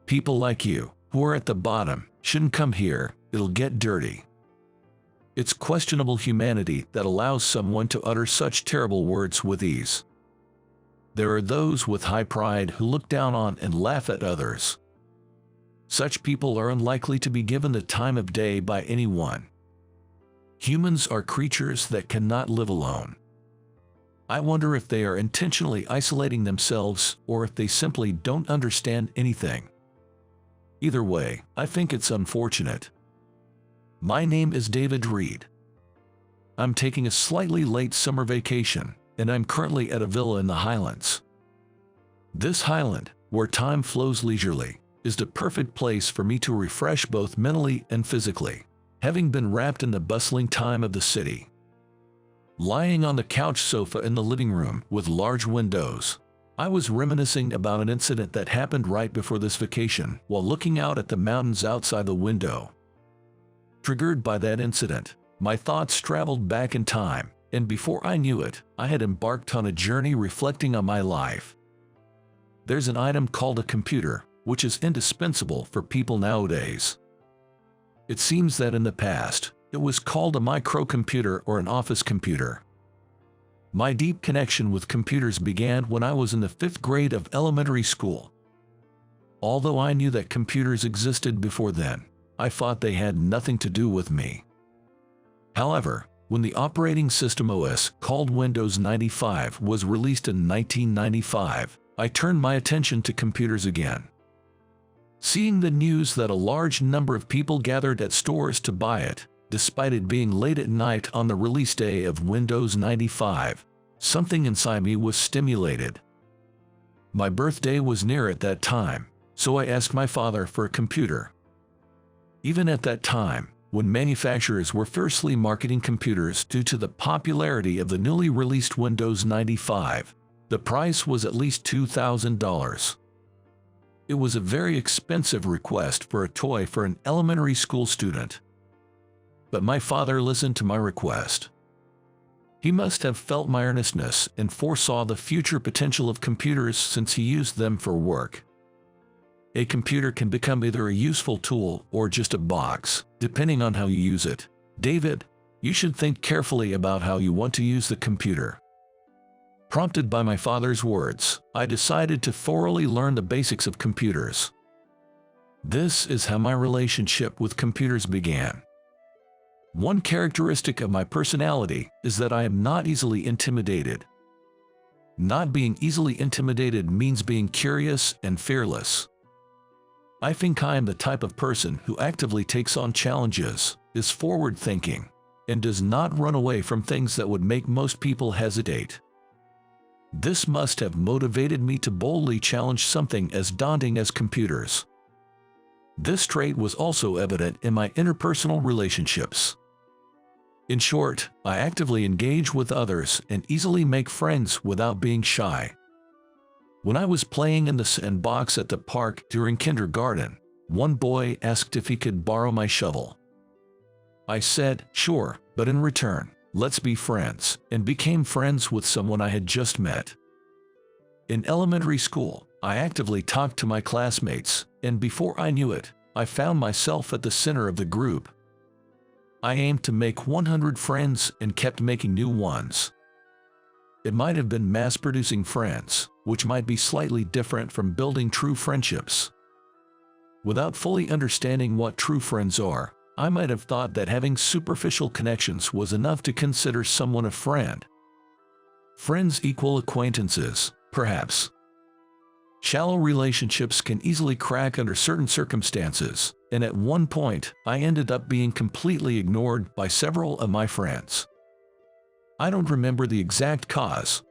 People like you, who are at the bottom, shouldn't come here, it'll get dirty. It's questionable humanity that allows someone to utter such terrible words with ease. There are those with high pride who look down on and laugh at others. Such people are unlikely to be given the time of day by anyone. Humans are creatures that cannot live alone. I wonder if they are intentionally isolating themselves or if they simply don't understand anything. Either way, I think it's unfortunate. My name is David Reed. I'm taking a slightly late summer vacation, and I'm currently at a villa in the Highlands. This highland, where time flows leisurely, is the perfect place for me to refresh both mentally and physically, having been wrapped in the bustling time of the city. Lying on the couch sofa in the living room with large windows, I was reminiscing about an incident that happened right before this vacation while looking out at the mountains outside the window. Triggered by that incident, my thoughts traveled back in time, and before I knew it, I had embarked on a journey reflecting on my life. There's an item called a computer, which is indispensable for people nowadays. It seems that in the past, it was called a microcomputer or an office computer. My deep connection with computers began when I was in the 5th grade of elementary school. Although I knew that computers existed before then, I thought they had nothing to do with me. However, when the operating system OS called Windows 95 was released in 1995, I turned my attention to computers again. Seeing the news that a large number of people gathered at stores to buy it, despite it being late at night on the release day of Windows 95, something inside me was stimulated. My birthday was near at that time, so I asked my father for a computer. Even at that time, when manufacturers were fiercely marketing computers due to the popularity of the newly released Windows 95, the price was at least $2,000. It was a very expensive request for a toy for an elementary school student. But my father listened to my request. He must have felt my earnestness and foresaw the future potential of computers since he used them for work. A computer can become either a useful tool or just a box, depending on how you use it. David, you should think carefully about how you want to use the computer. Prompted by my father's words, I decided to thoroughly learn the basics of computers. This is how my relationship with computers began. One characteristic of my personality is that I am not easily intimidated. Not being easily intimidated means being curious and fearless. I think I am the type of person who actively takes on challenges, is forward-thinking, and does not run away from things that would make most people hesitate. This must have motivated me to boldly challenge something as daunting as computers. This trait was also evident in my interpersonal relationships. In short, I actively engage with others and easily make friends without being shy. When I was playing in the sandbox at the park during kindergarten, one boy asked if he could borrow my shovel. I said, sure, but in return, let's be friends, and became friends with someone I had just met. In elementary school, I actively talked to my classmates, and before I knew it, I found myself at the center of the group. I aimed to make 100 friends and kept making new ones. It might have been mass-producing friends, which might be slightly different from building true friendships. Without fully understanding what true friends are, I might have thought that having superficial connections was enough to consider someone a friend. Friends equal acquaintances, perhaps. Shallow relationships can easily crack under certain circumstances, and at one point, I ended up being completely ignored by several of my friends. I don't remember the exact cause.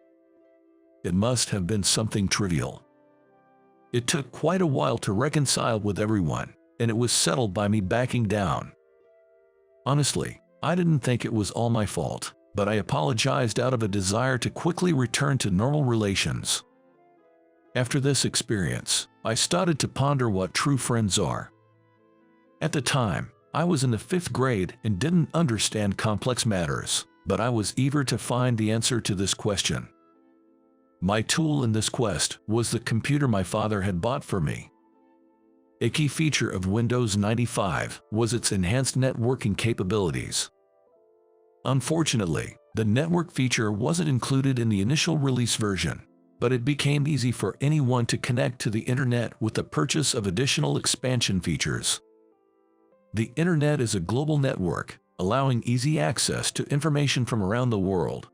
It must have been something trivial. It took quite a while to reconcile with everyone, and it was settled by me backing down. Honestly, I didn't think it was all my fault, but I apologized out of a desire to quickly return to normal relations. After this experience, I started to ponder what true friends are. At the time, I was in the 5th grade and didn't understand complex matters, but I was eager to find the answer to this question. My tool in this quest was the computer my father had bought for me. A key feature of Windows 95 was its enhanced networking capabilities. Unfortunately, the network feature wasn't included in the initial release version, but it became easy for anyone to connect to the internet with the purchase of additional expansion features. The internet is a global network, allowing easy access to information from around the world.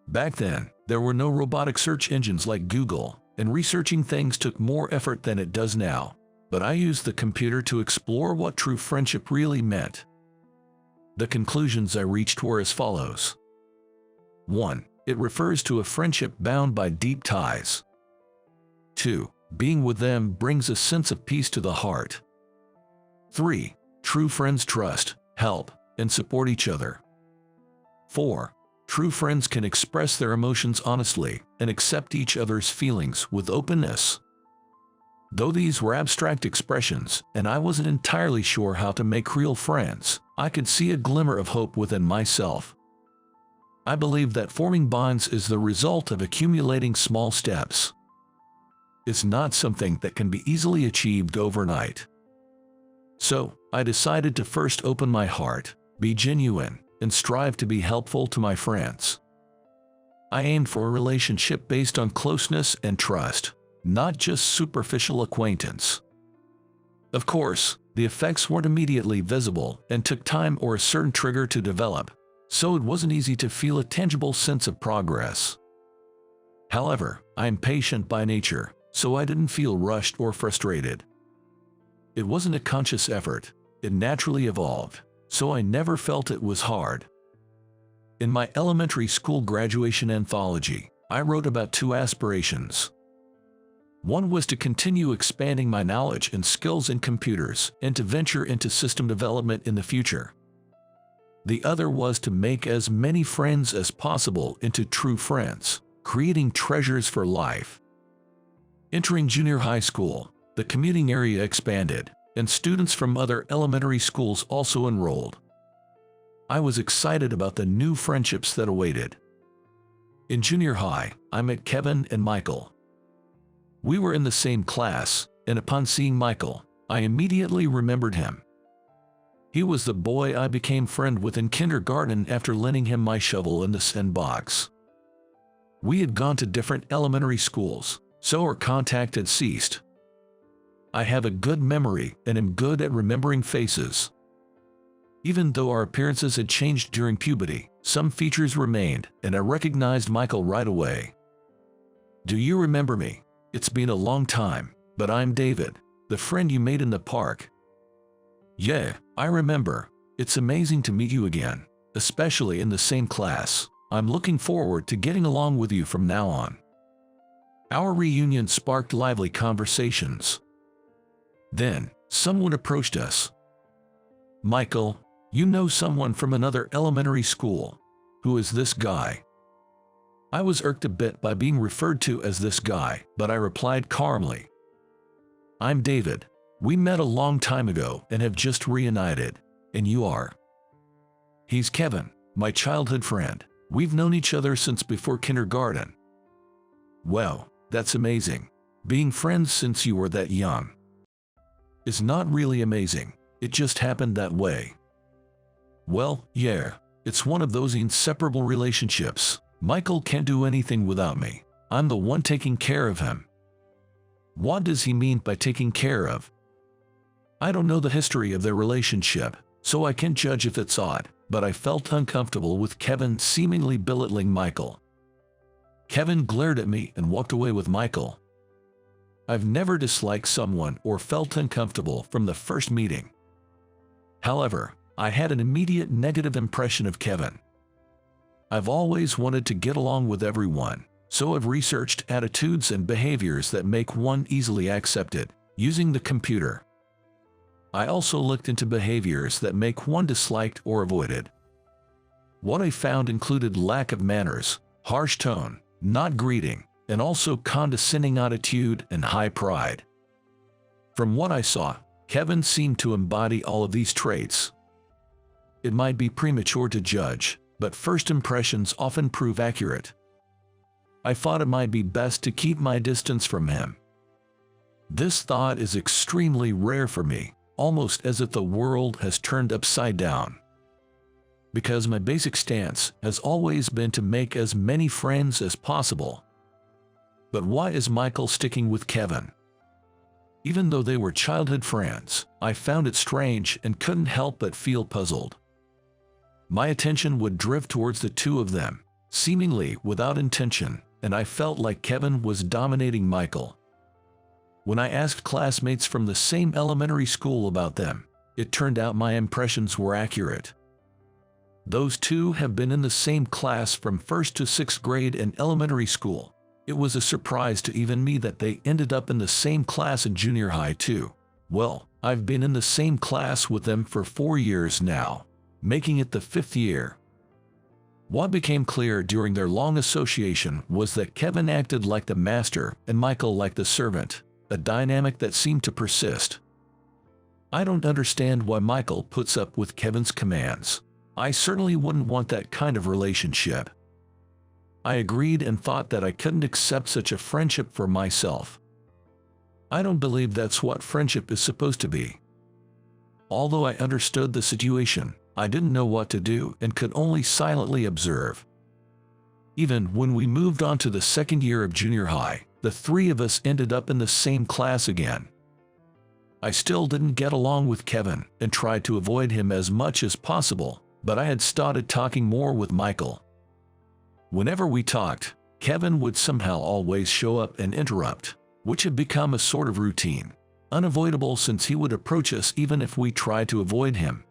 Back then, there were no robotic search engines like Google, and researching things took more effort than it does now, but I used the computer to explore what true friendship really meant. The conclusions I reached were as follows. 1. It refers to a friendship bound by deep ties. 2. Being with them brings a sense of peace to the heart. 3. True friends trust, help, and support each other. 4. True friends can express their emotions honestly and accept each other's feelings with openness. Though these were abstract expressions, and I wasn't entirely sure how to make real friends, I could see a glimmer of hope within myself. I believe that forming bonds is the result of accumulating small steps. It's not something that can be easily achieved overnight. So, I decided to first open my heart, be genuine, and strive to be helpful to my friends. I aimed for a relationship based on closeness and trust, not just superficial acquaintance. Of course, the effects weren't immediately visible and took time or a certain trigger to develop, so it wasn't easy to feel a tangible sense of progress. However, I am patient by nature, so I didn't feel rushed or frustrated. It wasn't a conscious effort, it naturally evolved, so I never felt it was hard. In my elementary school graduation anthology, I wrote about 2 aspirations. One was to continue expanding my knowledge and skills in computers and to venture into system development in the future. The other was to make as many friends as possible into true friends, creating treasures for life. Entering junior high school, the commuting area expanded, and students from other elementary schools also enrolled. I was excited about the new friendships that awaited. In junior high, I met Kevin and Michael. We were in the same class, and upon seeing Michael, I immediately remembered him. He was the boy I became friend with in kindergarten after lending him my shovel in the sandbox. We had gone to different elementary schools, so our contact had ceased. I have a good memory and am good at remembering faces. Even though our appearances had changed during puberty, some features remained, and I recognized Michael right away. "Do you remember me? It's been a long time, but I'm David, the friend you made in the park." "Yeah, I remember. It's amazing to meet you again, especially in the same class. I'm looking forward to getting along with you from now on." Our reunion sparked lively conversations. Then, someone approached us. "Michael, you know someone from another elementary school. Who is this guy?" I was irked a bit by being referred to as this guy, but I replied calmly, "I'm David. We met a long time ago and have just reunited. And you are?" "He's Kevin, my childhood friend. We've known each other since before kindergarten." "Well, that's amazing. Being friends since you were that young." "It's not really amazing. It just happened that way." "Well, yeah, it's one of those inseparable relationships. Michael can't do anything without me. I'm the one taking care of him." "What does he mean by taking care of?" I don't know the history of their relationship, so I can't judge if it's odd, but I felt uncomfortable with Kevin seemingly belittling Michael. Kevin glared at me and walked away with Michael. I've never disliked someone or felt uncomfortable from the first meeting. However, I had an immediate negative impression of Kevin. I've always wanted to get along with everyone, so I've researched attitudes and behaviors that make one easily accepted, using the computer. I also looked into behaviors that make one disliked or avoided. What I found included lack of manners, harsh tone, not greeting, and also condescending attitude and high pride. From what I saw, Kevin seemed to embody all of these traits. It might be premature to judge, but first impressions often prove accurate. I thought it might be best to keep my distance from him. This thought is extremely rare for me, almost as if the world has turned upside down. Because my basic stance has always been to make as many friends as possible. But why is Michael sticking with Kevin? Even though they were childhood friends, I found it strange and couldn't help but feel puzzled. My attention would drift towards the two of them, seemingly without intention, and I felt like Kevin was dominating Michael. When I asked classmates from the same elementary school about them, it turned out my impressions were accurate. Those two have been in the same class from 1st to 6th grade in elementary school. It was a surprise to even me that they ended up in the same class in junior high too. Well, I've been in the same class with them for 4 years now, making it the 5th year. What became clear during their long association was that Kevin acted like the master and Michael like the servant, a dynamic that seemed to persist. I don't understand why Michael puts up with Kevin's commands. I certainly wouldn't want that kind of relationship. I agreed and thought that I couldn't accept such a friendship for myself. I don't believe that's what friendship is supposed to be. Although I understood the situation, I didn't know what to do and could only silently observe. Even when we moved on to the 2nd year of junior high, the three of us ended up in the same class again. I still didn't get along with Kevin and tried to avoid him as much as possible, but I had started talking more with Michael. Whenever we talked, Kevin would somehow always show up and interrupt, which had become a sort of routine, unavoidable since he would approach us even if we tried to avoid him.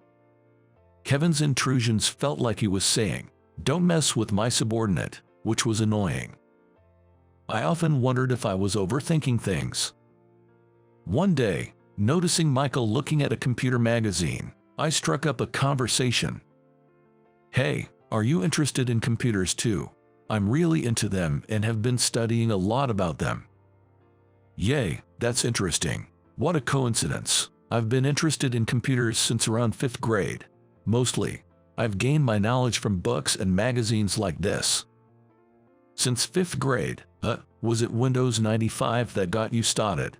Kevin's intrusions felt like he was saying, "Don't mess with my subordinate," which was annoying. I often wondered if I was overthinking things. One day, noticing Michael looking at a computer magazine, I struck up a conversation. "Hey, are you interested in computers too? I'm really into them and have been studying a lot about them." "Yay, that's interesting. What a coincidence. I've been interested in computers since around 5th grade. Mostly, I've gained my knowledge from books and magazines like this." "Since 5th grade, was it Windows 95 that got you started?"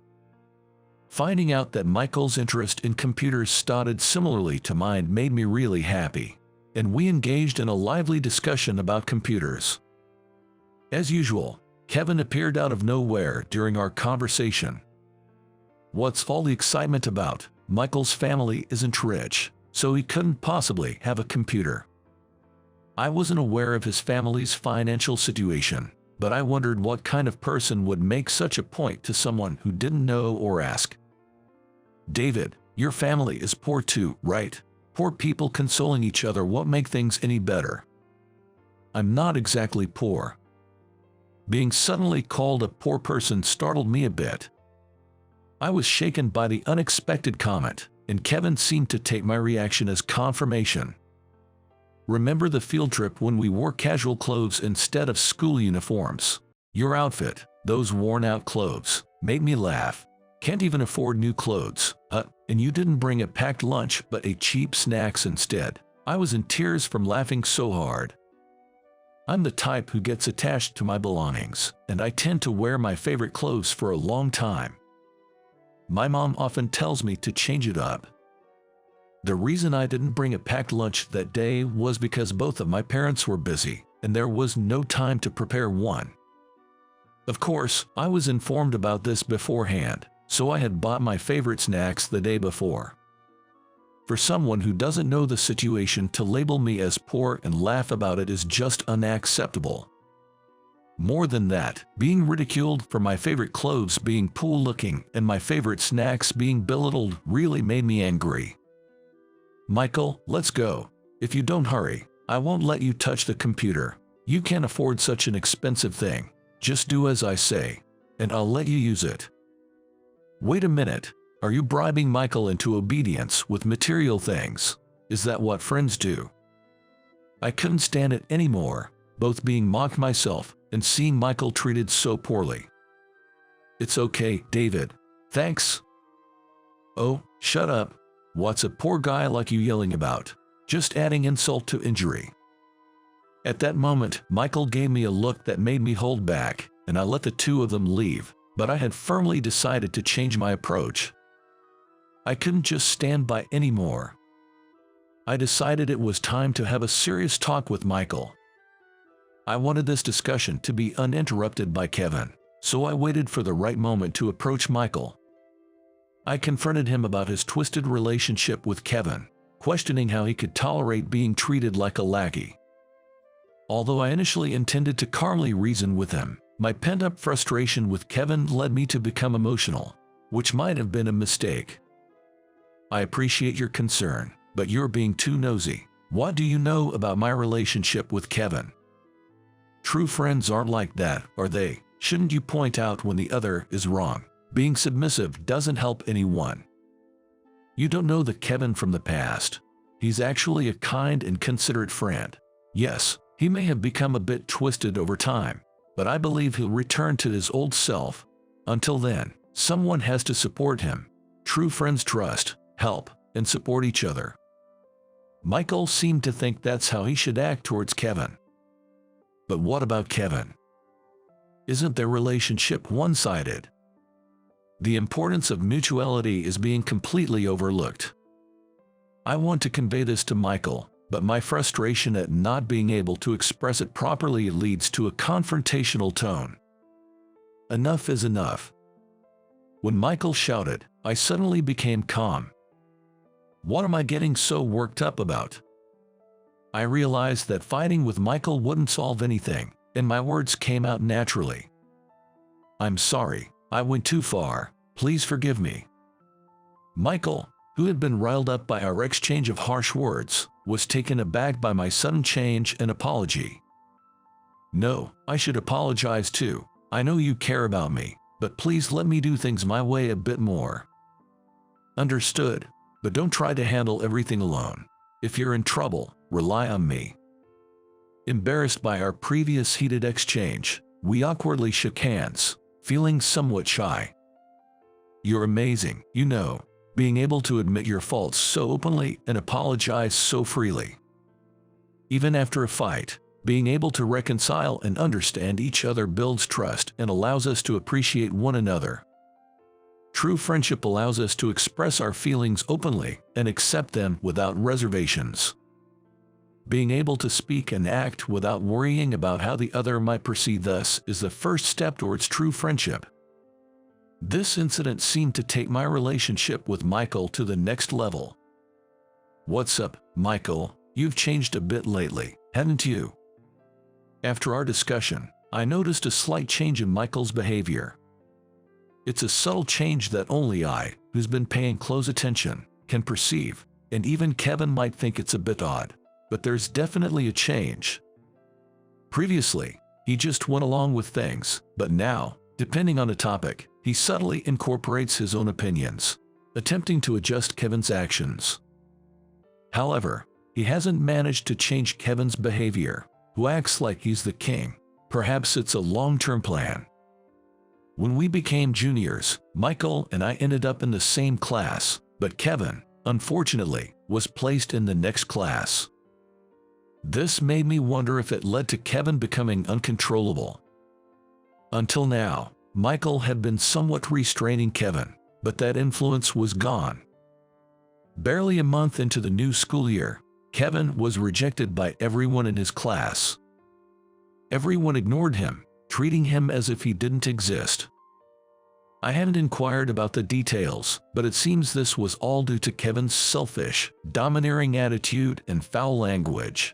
Finding out that Michael's interest in computers started similarly to mine made me really happy, and we engaged in a lively discussion about computers. As usual, Kevin appeared out of nowhere during our conversation. "What's all the excitement about? Michael's family isn't rich, so he couldn't possibly have a computer." I wasn't aware of his family's financial situation, but I wondered what kind of person would make such a point to someone who didn't know or ask. "David, your family is poor too, right? Poor people consoling each other won't make things any better." "I'm not exactly poor." Being suddenly called a poor person startled me a bit. I was shaken by the unexpected comment, and Kevin seemed to take my reaction as confirmation. "Remember the field trip when we wore casual clothes instead of school uniforms? Your outfit, those worn-out clothes, made me laugh. Can't even afford new clothes, and you didn't bring a packed lunch but ate cheap snacks instead." I was in tears from laughing so hard. I'm the type who gets attached to my belongings, and I tend to wear my favorite clothes for a long time. My mom often tells me to change it up. The reason I didn't bring a packed lunch that day was because both of my parents were busy, and there was no time to prepare one. Of course, I was informed about this beforehand, so I had bought my favorite snacks the day before. For someone who doesn't know the situation to label me as poor and laugh about it is just unacceptable. More than that, being ridiculed for my favorite clothes being cool-looking and my favorite snacks being belittled really made me angry. "Michael, let's go. If you don't hurry, I won't let you touch the computer. You can't afford such an expensive thing. Just do as I say, and I'll let you use it." Wait a minute, are you bribing Michael into obedience with material things? Is that what friends do? I couldn't stand it anymore, both being mocked myself and seeing Michael treated so poorly. "It's okay, David. Thanks." "Oh, shut up. What's a poor guy like you yelling about? Just adding insult to injury." At that moment, Michael gave me a look that made me hold back, and I let the two of them leave, but I had firmly decided to change my approach. I couldn't just stand by anymore. I decided it was time to have a serious talk with Michael. I wanted this discussion to be uninterrupted by Kevin, so I waited for the right moment to approach Michael. I confronted him about his twisted relationship with Kevin, questioning how he could tolerate being treated like a lackey. Although I initially intended to calmly reason with him, my pent-up frustration with Kevin led me to become emotional, which might have been a mistake. I appreciate your concern, but you're being too nosy. What do you know about my relationship with Kevin? True friends aren't like that, are they? Shouldn't you point out when the other is wrong? Being submissive doesn't help anyone. You don't know the Kevin from the past. He's actually a kind and considerate friend. Yes, he may have become a bit twisted over time, but I believe he'll return to his old self. Until then, someone has to support him. True friends trust, help, and support each other. Michael seemed to think that's how he should act towards Kevin. But what about Kevin? Isn't their relationship one-sided? The importance of mutuality is being completely overlooked. I want to convey this to Michael, but my frustration at not being able to express it properly leads to a confrontational tone. Enough is enough. When Michael shouted, I suddenly became calm. What am I getting so worked up about? I realized that fighting with Michael wouldn't solve anything, and my words came out naturally. I'm sorry, I went too far. Please forgive me. Michael, who had been riled up by our exchange of harsh words, was taken aback by my sudden change and apology. No, I should apologize too. I know you care about me, but please let me do things my way a bit more. Understood, but don't try to handle everything alone. If you're in trouble, rely on me. Embarrassed by our previous heated exchange, we awkwardly shook hands, feeling somewhat shy. You're amazing, you know, being able to admit your faults so openly and apologize so freely. Even after a fight, being able to reconcile and understand each other builds trust and allows us to appreciate one another. True friendship allows us to express our feelings openly and accept them without reservations. Being able to speak and act without worrying about how the other might perceive us is the first step towards true friendship. This incident seemed to take my relationship with Michael to the next level. What's up, Michael? You've changed a bit lately, haven't you? After our discussion, I noticed a slight change in Michael's behavior. It's a subtle change that only I, who's been paying close attention, can perceive, and even Kevin might think it's a bit odd, but there's definitely a change. Previously, he just went along with things, but now, depending on the topic, he subtly incorporates his own opinions, attempting to adjust Kevin's actions. However, he hasn't managed to change Kevin's behavior, who acts like he's the king. Perhaps it's a long-term plan. When we became juniors, Michael and I ended up in the same class, but Kevin, unfortunately, was placed in the next class. This made me wonder if it led to Kevin becoming uncontrollable. Until now, Michael had been somewhat restraining Kevin, but that influence was gone. Barely a month into the new school year, Kevin was rejected by everyone in his class. Everyone ignored him, treating him as if he didn't exist. I hadn't inquired about the details, but it seems this was all due to Kevin's selfish, domineering attitude and foul language.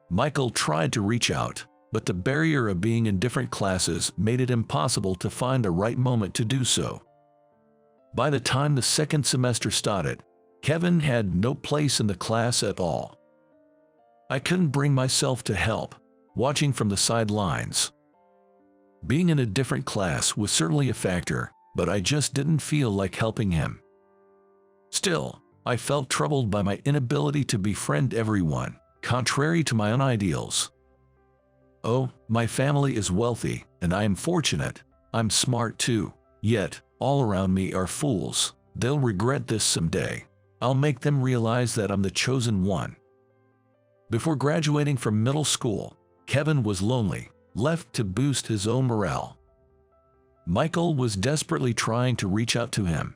Michael tried to reach out, but the barrier of being in different classes made it impossible to find the right moment to do so. By the time the second semester started, Kevin had no place in the class at all. I couldn't bring myself to help, watching from the sidelines. Being in a different class was certainly a factor, but I just didn't feel like helping him. Still, I felt troubled by my inability to befriend everyone, contrary to my own ideals. Oh, my family is wealthy, and I am fortunate. I'm smart too. Yet, all around me are fools. They'll regret this someday. I'll make them realize that I'm the chosen one. Before graduating from middle school, Kevin was lonely, left to boost his own morale. Michael was desperately trying to reach out to him.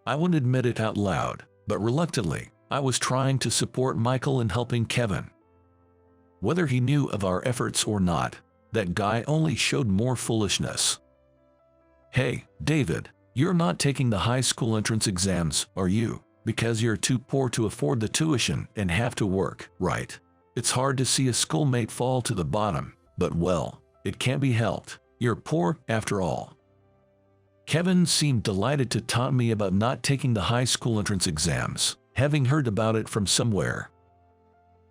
I wouldn't admit it out loud, but reluctantly, I was trying to support Michael in helping Kevin. Whether he knew of our efforts or not, that guy only showed more foolishness. "Hey, David, you're not taking the high school entrance exams, are you? Because you're too poor to afford the tuition and have to work, right? It's hard to see a schoolmate fall to the bottom, but well, it can't be helped. You're poor after all." Kevin seemed delighted to taunt me about not taking the high school entrance exams, having heard about it from somewhere.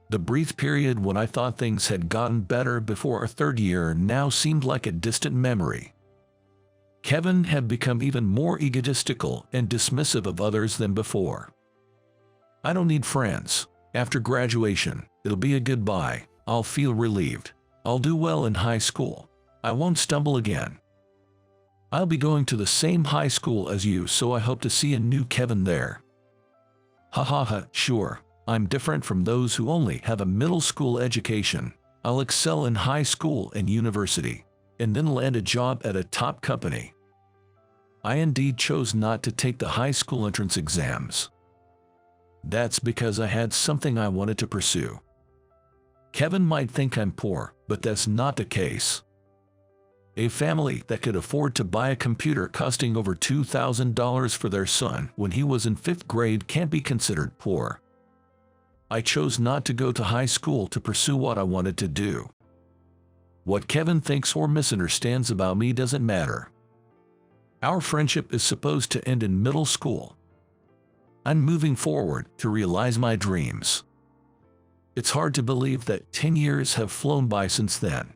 The brief period when I thought things had gotten better before our third year now seemed like a distant memory. Kevin had become even more egotistical and dismissive of others than before. "I don't need friends. After graduation, it'll be a goodbye. I'll feel relieved. I'll do well in high school. I won't stumble again. I'll be going to the same high school as you, so I hope to see a new Kevin there. Ha ha ha, sure. I'm different from those who only have a middle school education. I'll excel in high school and university, and then land a job at a top company." I indeed chose not to take the high school entrance exams. That's because I had something I wanted to pursue. Kevin might think I'm poor, but that's not the case. A family that could afford to buy a computer costing over $2,000 for their son when he was in 5th grade can't be considered poor. I chose not to go to high school to pursue what I wanted to do. What Kevin thinks or misunderstands about me doesn't matter. Our friendship is supposed to end in middle school. I'm moving forward to realize my dreams. It's hard to believe that 10 years have flown by since then.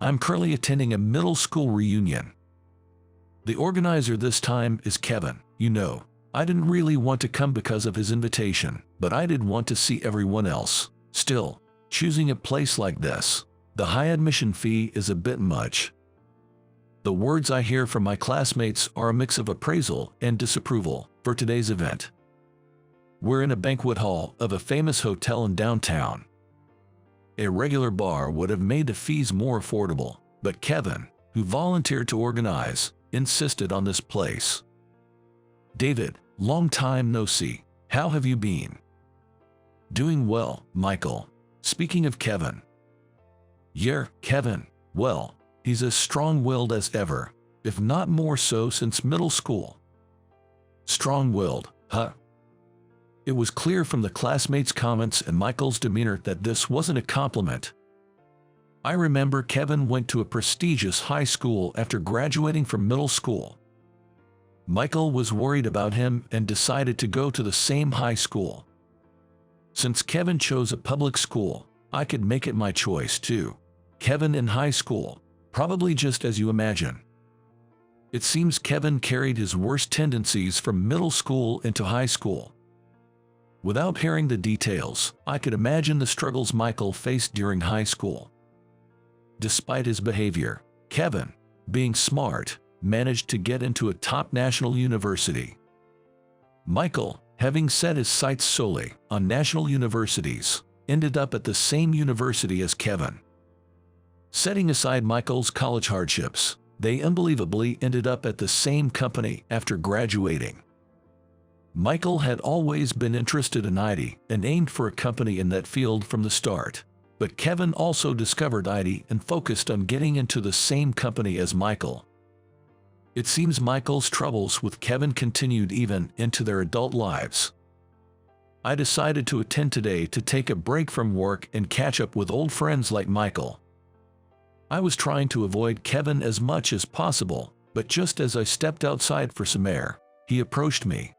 I'm currently attending a middle school reunion. The organizer this time is Kevin. You know, I didn't really want to come because of his invitation, but I did want to see everyone else. Still, choosing a place like this, the high admission fee is a bit much. The words I hear from my classmates are a mix of appraisal and disapproval for today's event. We're in a banquet hall of a famous hotel in downtown. A regular bar would have made the fees more affordable, but Kevin, who volunteered to organize, insisted on this place. "David, long time no see. How have you been?" "Doing well, Michael." Speaking of Kevin. "Yeah, Kevin. Well, he's as strong-willed as ever, if not more so since middle school." "Strong-willed, huh?" It was clear from the classmates' comments and Michael's demeanor that this wasn't a compliment. I remember Kevin went to a prestigious high school after graduating from middle school. Michael was worried about him and decided to go to the same high school. Since Kevin chose a public school, I could make it my choice too. Kevin in high school, probably just as you imagine. It seems Kevin carried his worst tendencies from middle school into high school. Without hearing the details, I could imagine the struggles Michael faced during high school. Despite his behavior, Kevin, being smart, managed to get into a top national university. Michael, having set his sights solely on national universities, ended up at the same university as Kevin. Setting aside Michael's college hardships, they unbelievably ended up at the same company after graduating. Michael had always been interested in IT and aimed for a company in that field from the start, but Kevin also discovered IT and focused on getting into the same company as Michael. It seems Michael's troubles with Kevin continued even into their adult lives. I decided to attend today to take a break from work and catch up with old friends like Michael. I was trying to avoid Kevin as much as possible, but just as I stepped outside for some air, he approached me.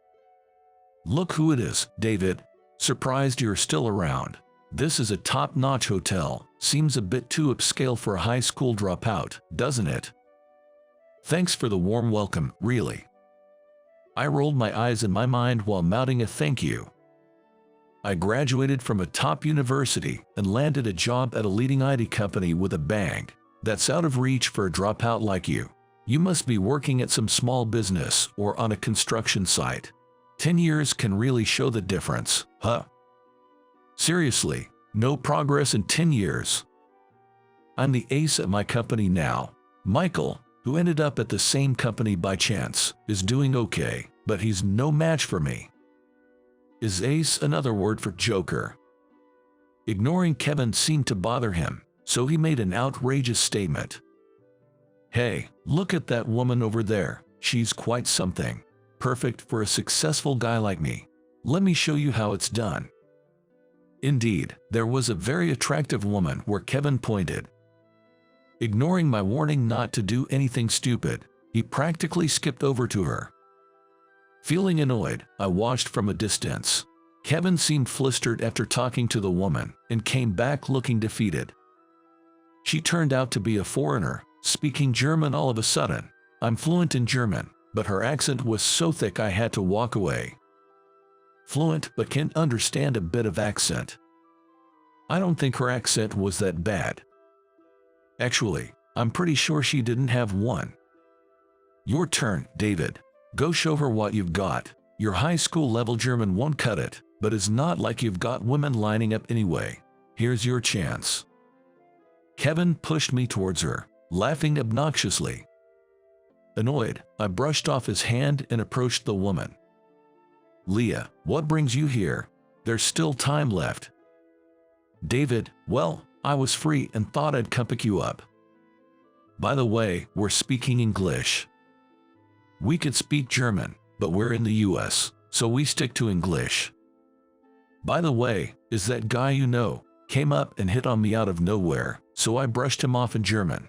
"Look who it is, David. Surprised you're still around. This is a top-notch hotel. Seems a bit too upscale for a high school dropout, doesn't it?" "Thanks for the warm welcome, really." I rolled my eyes in my mind while mouthing a thank you. I graduated from a top university and landed a job at a leading IT company with a bang. That's out of reach for a dropout like you. You must be working at some small business or on a construction site. 10 years can really show the difference, huh? Seriously, no progress in 10 years. I'm the ace at my company now. Michael, who ended up at the same company by chance, is doing okay, but he's no match for me. Is ace another word for joker? Ignoring Kevin seemed to bother him, so he made an outrageous statement. Hey, look at that woman over there, she's quite something. Perfect for a successful guy like me. Let me show you how it's done. Indeed, there was a very attractive woman where Kevin pointed. Ignoring my warning not to do anything stupid, he practically skipped over to her. Feeling annoyed, I watched from a distance. Kevin seemed flustered after talking to the woman and came back looking defeated. She turned out to be a foreigner, speaking German all of a sudden. I'm fluent in German, but her accent was so thick I had to walk away. Fluent but can't understand a bit of accent. I don't think her accent was that bad. Actually, I'm pretty sure she didn't have one. Your turn, David. Go show her what you've got. Your high school level German won't cut it, but it's not like you've got women lining up anyway. Here's your chance. Kevin pushed me towards her, laughing obnoxiously. Annoyed, I brushed off his hand and approached the woman. Leah, what brings you here? There's still time left. David, well, I was free and thought I'd come pick you up. By the way, we're speaking English. We could speak German, but we're in the US, so we stick to English. By the way, is that guy you know, came up and hit on me out of nowhere, so I brushed him off in German.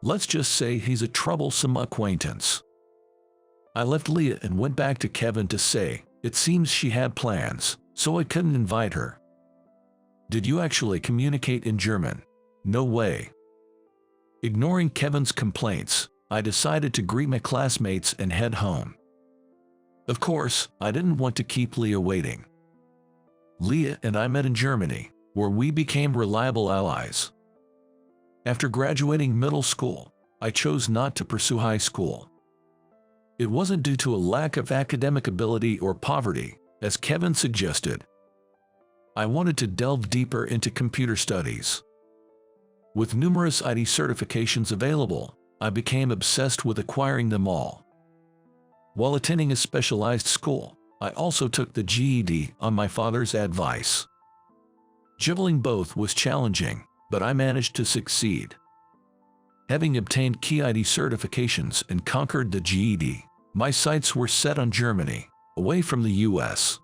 Let's just say he's a troublesome acquaintance. I left Leah and went back to Kevin to say, it seems she had plans, so I couldn't invite her. Did you actually communicate in German? No way. Ignoring Kevin's complaints, I decided to greet my classmates and head home. Of course, I didn't want to keep Leah waiting. Leah and I met in Germany, where we became reliable allies. After graduating middle school, I chose not to pursue high school. It wasn't due to a lack of academic ability or poverty, as Kevin suggested. I wanted to delve deeper into computer studies. With numerous IT certifications available, I became obsessed with acquiring them all. While attending a specialized school, I also took the GED on my father's advice. Juggling both was challenging, but I managed to succeed. Having obtained key IT certifications and conquered the GED, my sights were set on Germany, away from the US.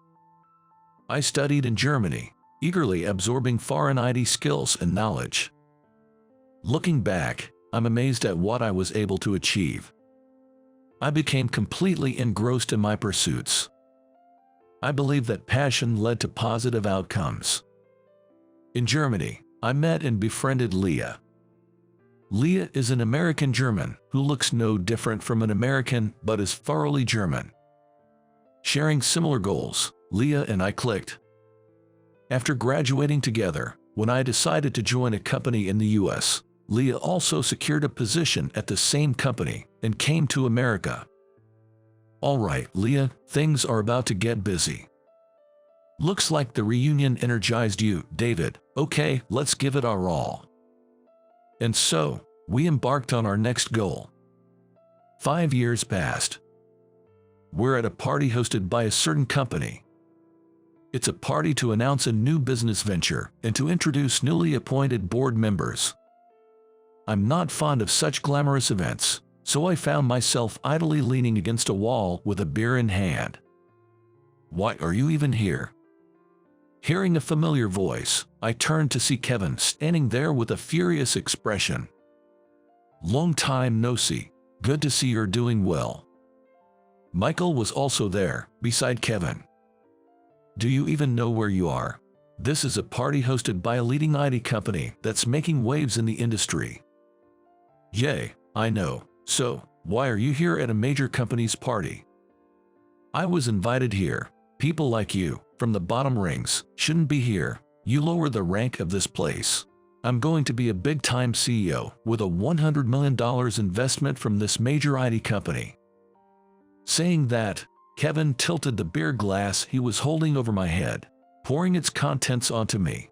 I studied in Germany, eagerly absorbing foreign IT skills and knowledge. Looking back, I'm amazed at what I was able to achieve. I became completely engrossed in my pursuits. I believe that passion led to positive outcomes. In Germany, I met and befriended Leah. Leah is an American German who looks no different from an American but is thoroughly German. Sharing similar goals, Leah and I clicked. After graduating together, when I decided to join a company in the US, Leah also secured a position at the same company and came to America. All right, Leah, things are about to get busy. Looks like the reunion energized you, David. Okay, let's give it our all. And so, we embarked on our next goal. 5 years passed. We're at a party hosted by a certain company. It's a party to announce a new business venture and to introduce newly appointed board members. I'm not fond of such glamorous events, so I found myself idly leaning against a wall with a beer in hand. Why are you even here? Hearing a familiar voice, I turned to see Kevin standing there with a furious expression. Long time no see. Good to see you're doing well. Michael was also there, beside Kevin. Do you even know where you are? This is a party hosted by a leading IT company that's making waves in the industry. Yay, I know. So, why are you here at a major company's party? I was invited here. People like you, from the bottom rings, shouldn't be here. You lower the rank of this place. I'm going to be a big-time CEO with a $100 million investment from this major IT company. Saying that, Kevin tilted the beer glass he was holding over my head, pouring its contents onto me.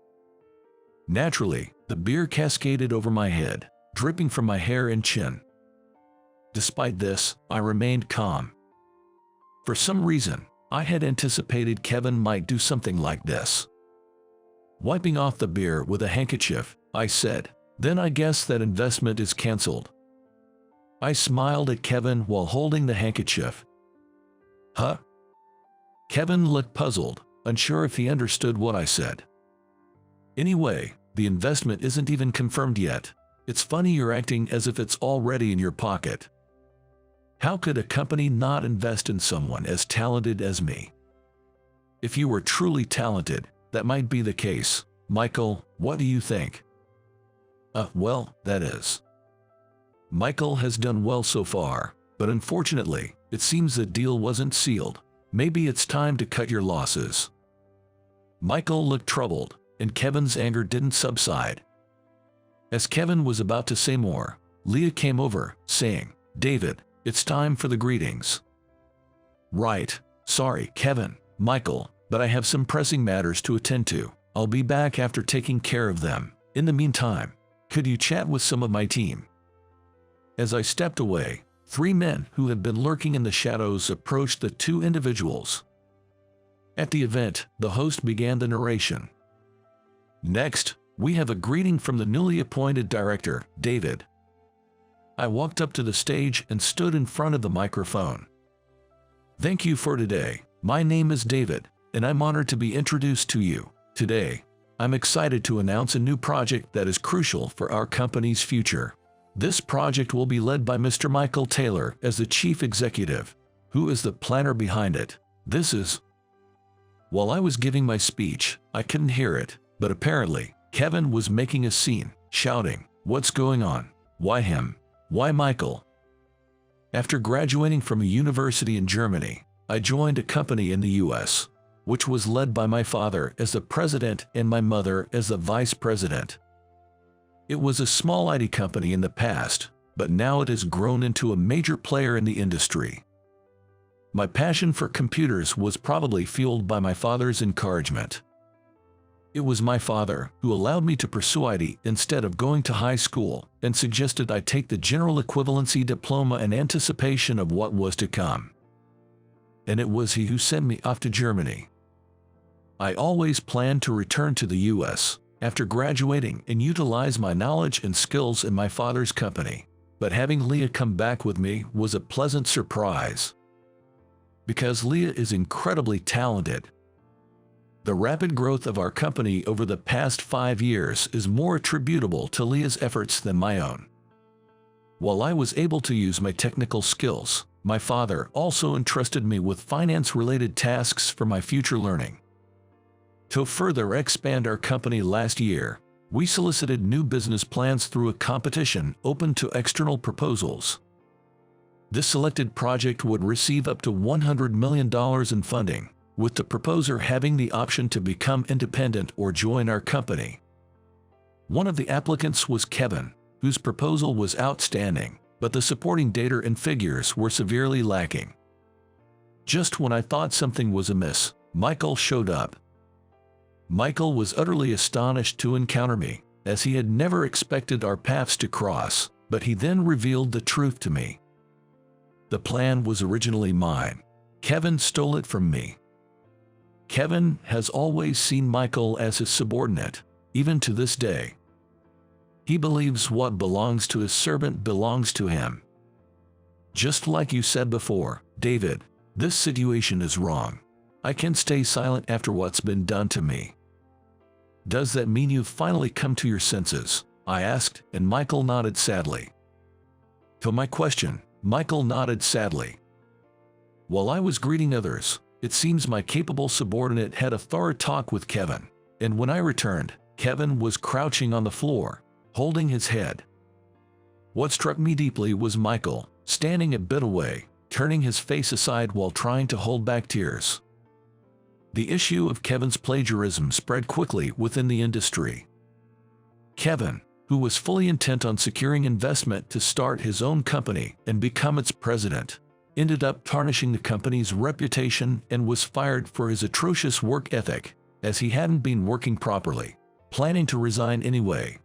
Naturally, the beer cascaded over my head, dripping from my hair and chin. Despite this, I remained calm. For some reason, I had anticipated Kevin might do something like this. Wiping off the beer with a handkerchief, I said, "Then I guess that investment is cancelled." I smiled at Kevin while holding the handkerchief. "Huh?" Kevin looked puzzled, unsure if he understood what I said. "Anyway, the investment isn't even confirmed yet. It's funny you're acting as if it's already in your pocket. How could a company not invest in someone as talented as me? If you were truly talented, that might be the case. Michael, what do you think?" Well, that is. Michael has done well so far, but unfortunately, it seems the deal wasn't sealed. Maybe it's time to cut your losses." Michael looked troubled, and Kevin's anger didn't subside. As Kevin was about to say more, Leah came over, saying, "David, it's time for the greetings." "Right, sorry, Kevin, Michael, but I have some pressing matters to attend to. I'll be back after taking care of them. In the meantime, could you chat with some of my team?" As I stepped away, 3 men who had been lurking in the shadows approached the 2 individuals. At the event, the host began the narration. "Next, we have a greeting from the newly appointed director, David." I walked up to the stage and stood in front of the microphone. "Thank you for today. My name is David, and I'm honored to be introduced to you. Today, I'm excited to announce a new project that is crucial for our company's future. This project will be led by Mr. Michael Taylor as the chief executive, who is the planner behind it. This is..." While I was giving my speech, I couldn't hear it, but apparently, Kevin was making a scene, shouting, "What's going on? Why him? Why Michael?" After graduating from a university in Germany, I joined a company in the US, which was led by my father as the president and my mother as the vice president. It was a small IT company in the past, but now it has grown into a major player in the industry. My passion for computers was probably fueled by my father's encouragement. It was my father who allowed me to pursue IT instead of going to high school and suggested I take the general equivalency diploma in anticipation of what was to come. And it was he who sent me off to Germany. I always planned to return to the US after graduating and utilize my knowledge and skills in my father's company, but having Leah come back with me was a pleasant surprise. Because Leah is incredibly talented. The rapid growth of our company over the past 5 years is more attributable to Leah's efforts than my own. While I was able to use my technical skills, my father also entrusted me with finance-related tasks for my future learning. To further expand our company last year, we solicited new business plans through a competition open to external proposals. This selected project would receive up to $100 million in funding, with the proposer having the option to become independent or join our company. One of the applicants was Kevin, whose proposal was outstanding, but the supporting data and figures were severely lacking. Just when I thought something was amiss, Michael showed up. Michael was utterly astonished to encounter me, as he had never expected our paths to cross, but he then revealed the truth to me. The plan was originally mine. Kevin stole it from me. Kevin has always seen Michael as his subordinate, even to this day. He believes what belongs to his servant belongs to him. Just like you said before, David, this situation is wrong. I can't stay silent after what's been done to me. "Does that mean you've finally come to your senses?" I asked, and Michael nodded sadly. To my question, Michael nodded sadly. While I was greeting others, it seems my capable subordinate had a thorough talk with Kevin, and when I returned, Kevin was crouching on the floor, holding his head. What struck me deeply was Michael, standing a bit away, turning his face aside while trying to hold back tears. The issue of Kevin's plagiarism spread quickly within the industry. Kevin, who was fully intent on securing investment to start his own company and become its president, ended up tarnishing the company's reputation and was fired for his atrocious work ethic, as he hadn't been working properly, planning to resign anyway.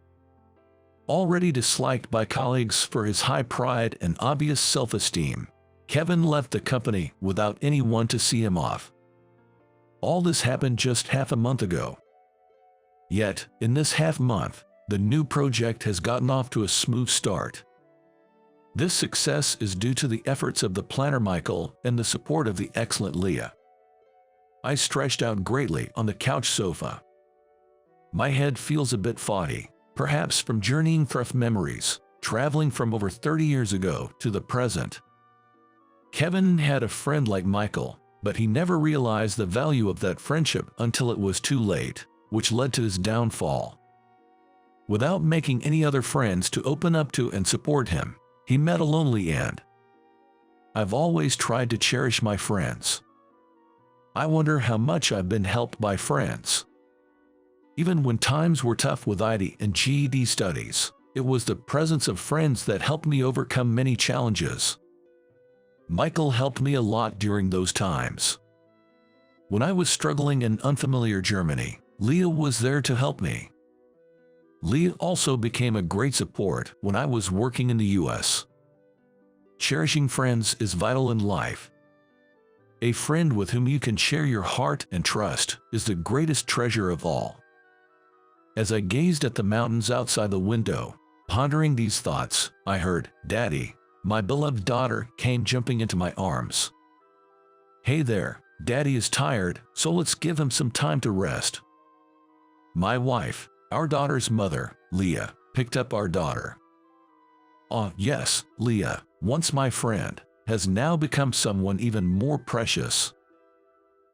Already disliked by colleagues for his high pride and obvious self-esteem, Kevin left the company without anyone to see him off. All this happened just half a month ago. Yet, in this half month, the new project has gotten off to a smooth start. This success is due to the efforts of the planner Michael and the support of the excellent Leah. I stretched out greatly on the couch sofa. My head feels a bit foggy, perhaps from journeying through memories, traveling from over 30 years ago to the present. Kevin had a friend like Michael, but he never realized the value of that friendship until it was too late, which led to his downfall. Without making any other friends to open up to and support him, he met a lonely end. I've always tried to cherish my friends. I wonder how much I've been helped by friends. Even when times were tough with ID and GED studies, it was the presence of friends that helped me overcome many challenges. Michael helped me a lot during those times. When I was struggling in unfamiliar Germany, Leah was there to help me. Leah also became a great support when I was working in the US. Cherishing friends is vital in life. A friend with whom you can share your heart and trust is the greatest treasure of all. As I gazed at the mountains outside the window, pondering these thoughts, I heard, "Daddy." My beloved daughter came jumping into my arms. "Hey there, Daddy is tired, so let's give him some time to rest." My wife, our daughter's mother, Leah, picked up our daughter. Ah, yes, Leah, once my friend, has now become someone even more precious.